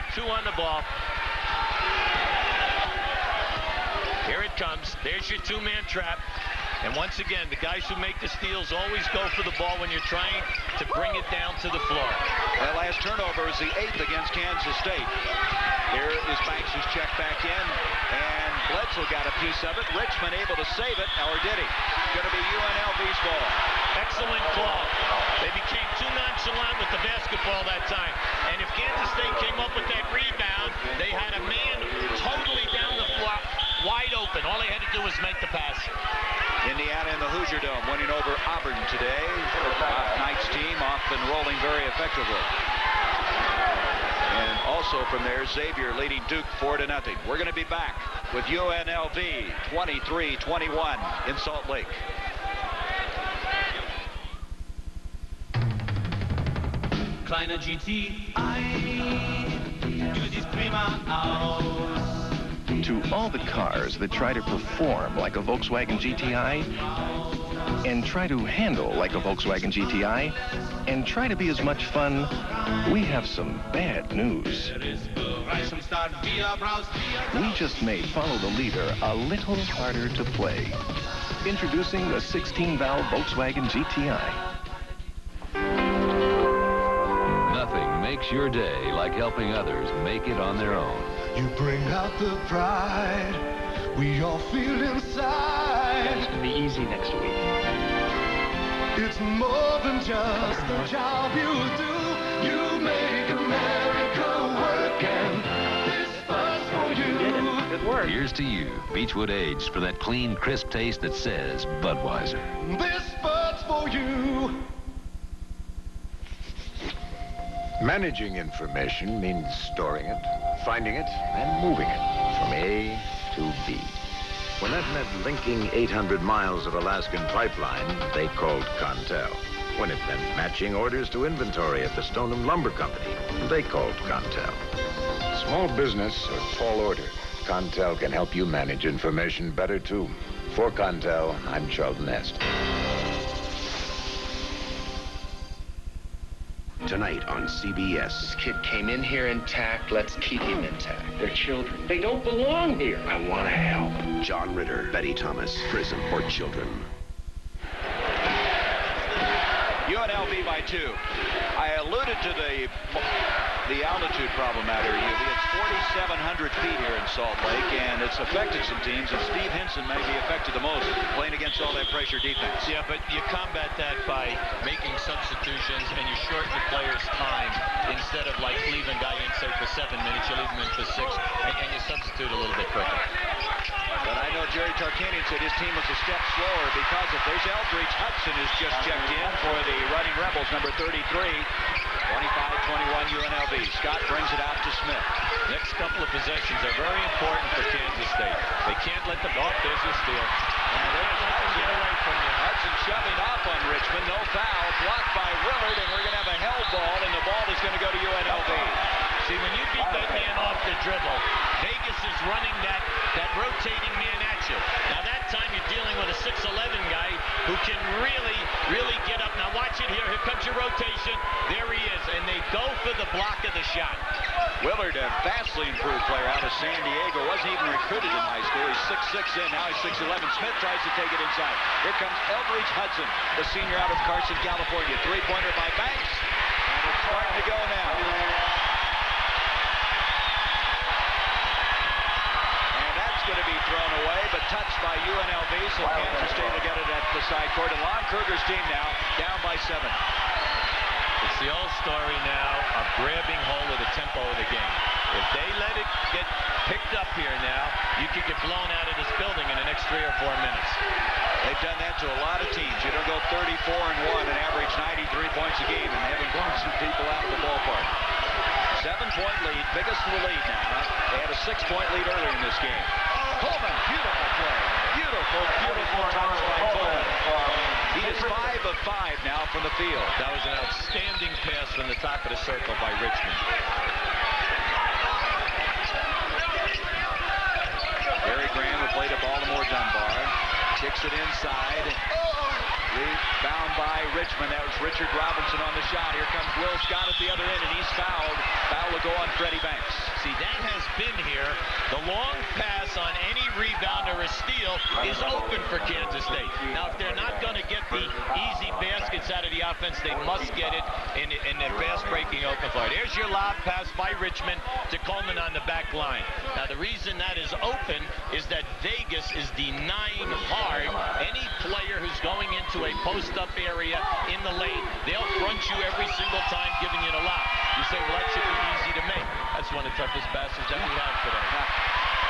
have 2 on the ball. Here it comes. There's your 2-man trap. And once again, the guys who make the steals always go for the ball when you're trying to bring it down to the floor. That last turnover is the 8th against Kansas State. Here is Banks' check back in, and Bledsoe got a piece of it. Richmond able to save it, or did he? Going to be UNLV's ball. Excellent call. They became too nonchalant with the basketball that time. And if Kansas State came up with that rebound, they had a man totally down the floor, wide open. All they had to do was make the pass. Indiana in the Hoosier Dome winning over Auburn today. Knight's team off and rolling very effectively. And also from there, Xavier leading Duke 4-0. We're going to be back with UNLV 23-21 in Salt Lake. Kleiner GTI, du siehst prima aus. To all the cars that try to perform like a Volkswagen GTI, and try to handle like a Volkswagen GTI, and try to be as much fun, we have some bad news. We just made Follow the Leader a little harder to play. Introducing the 16-valve Volkswagen GTI. Nothing makes your day like helping others make it on their own. You bring out the pride we all feel inside. It's going to be easy next week. It's more than just a job you do. You make America work, and this bus for you. You did it. Good work. Here's to you, Beechwood Aged, for that clean, crisp taste that says Budweiser. This bus for you. Managing information means storing it, finding it, and moving it from A to B. When that meant linking 800 miles of Alaskan pipeline, they called Contel. When it meant matching orders to inventory at the Stoneham Lumber Company, they called Contel. Small business or tall order, Contel can help you manage information better, too. For Contel, I'm Charlton Hest. Tonight on CBS. This kid came in here intact. Let's keep him intact. They're children. They don't belong here. I want to help. John Ritter, Betty Thomas, Prison for Children. UNLV by 2. I alluded to the altitude problem out here, UV. It's 4,700 feet here in Salt Lake, and it's affected some teams, and Steve Hinson may be affected the most, playing against all that pressure defense. Yeah, but you combat that by making substitutions, and you shorten the player's time. Instead of like leaving a guy in, say, for 7 minutes, you leave him in for 6, and you substitute a little bit quicker. But I know Jerry Tarkanian said his team was a step slower because of this. Eldridge Hudson is just checked in for the Running Rebels, number 33. 25-21 UNLV. Scott brings it out to Smith. Next couple of possessions are very important for Kansas State. They can't let the ball. There's your steal. And there's Hudson. Get away from you. Hudson shoving off on Richmond. No foul. Blocked by Willard, and we're going to have a held ball, and the ball is going to go to UNLV. See, when you beat that man off the dribble, Vegas is running that rotating man at you. Now, that time you're dealing with a 6'11 guy who can really get up. Now, watch it here. Here comes your rotation. There he is, and they go for the block of the shot. Willard, a vastly improved player out of San Diego, wasn't even recruited in high school. He's 6'6" in, now he's 6'11". Smith tries to take it inside. Here comes Eldridge Hudson, the senior out of Carson, California. Three-pointer by Banks, and it's starting to go now. And that's going to be thrown away, but touched by UNLV, so Kansas State will get it at the side court. And Lon Kruger's team now down by 7. It's the old story now of grabbing hold of the tempo of the game. If they let it get picked up here now, you could get blown out of this building in the next 3 or 4 minutes. They've done that to a lot of teams. You don't go 34-1 and average 93 points a game and haven't blown some people out of the ballpark. 7-point lead, biggest in the lead now. They had a 6-point lead earlier in this game. Coleman, beautiful play. Beautiful touch by Coleman. He is 5 of 5 now from the field. That was an outstanding pass from the top of the circle by Richmond. Gary Graham, who played at Baltimore Dunbar, kicks it inside. Rebound by Richmond. That was Richard Robinson on the shot. Here comes Will Scott at the other end, and he's fouled. Foul will go on Freddie Banks. See, that has been here. The long pass on any rebound or a steal is open for Kansas State. Now, if they're not going to get the easy baskets out of the offense, they must get it in the fast-breaking open floor. There's your lob pass by Richmond to Coleman on the back line. Now, the reason that is open is that Vegas is denying hard any player who's going into a post-up area in the lane. They'll front you every single time, giving you the lob. You say, well, that should be easy to make. That's one of the toughest passes that we have today.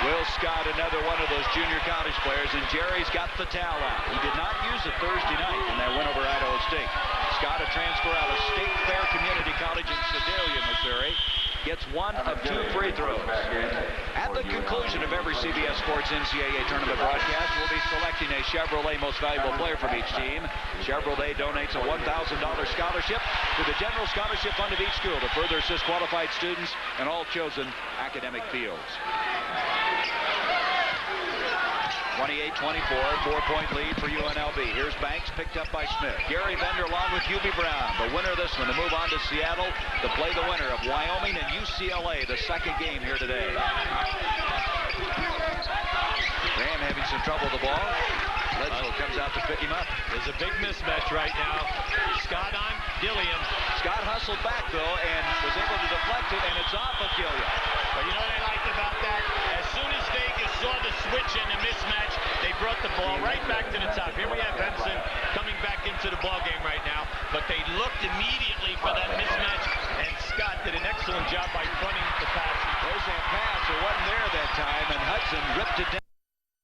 Will Scott, another one of those junior college players, and Jerry's got the towel out. He did not use it Thursday night in that win over Idaho State. Scott, a transfer out of State Fair Community College in Sedalia, Missouri, gets one of 2 free throws. At the conclusion of every CBS Sports NCAA tournament broadcast, we'll be selecting a Chevrolet Most Valuable Player from each team. Chevrolet donates a $1,000 scholarship to the General Scholarship Fund of each school to further assist qualified students in all chosen academic fields. 28-24, 4-point lead for UNLV. Here's Banks, picked up by Smith. Gary Bender along with Hubie Brown. The winner of this one to move on to Seattle to play the winner of Wyoming and UCLA, the second game here today. Graham having some trouble with the ball. Bledsoe comes out to pick him up. There's a big mismatch right now. Scott on Gilliam. Scott hustled back, though, and was able to deflect it, and it's off of Gilliam. But you know what I liked about that? As soon as Vegas saw the switch and the mismatch, they brought the ball right back to the top. Here we have Benson coming back into the ball game right now, but they looked immediately for that mismatch, and Scott did an excellent job by fronting the pass. There's that pass. It wasn't there that time, and Hudson ripped it down.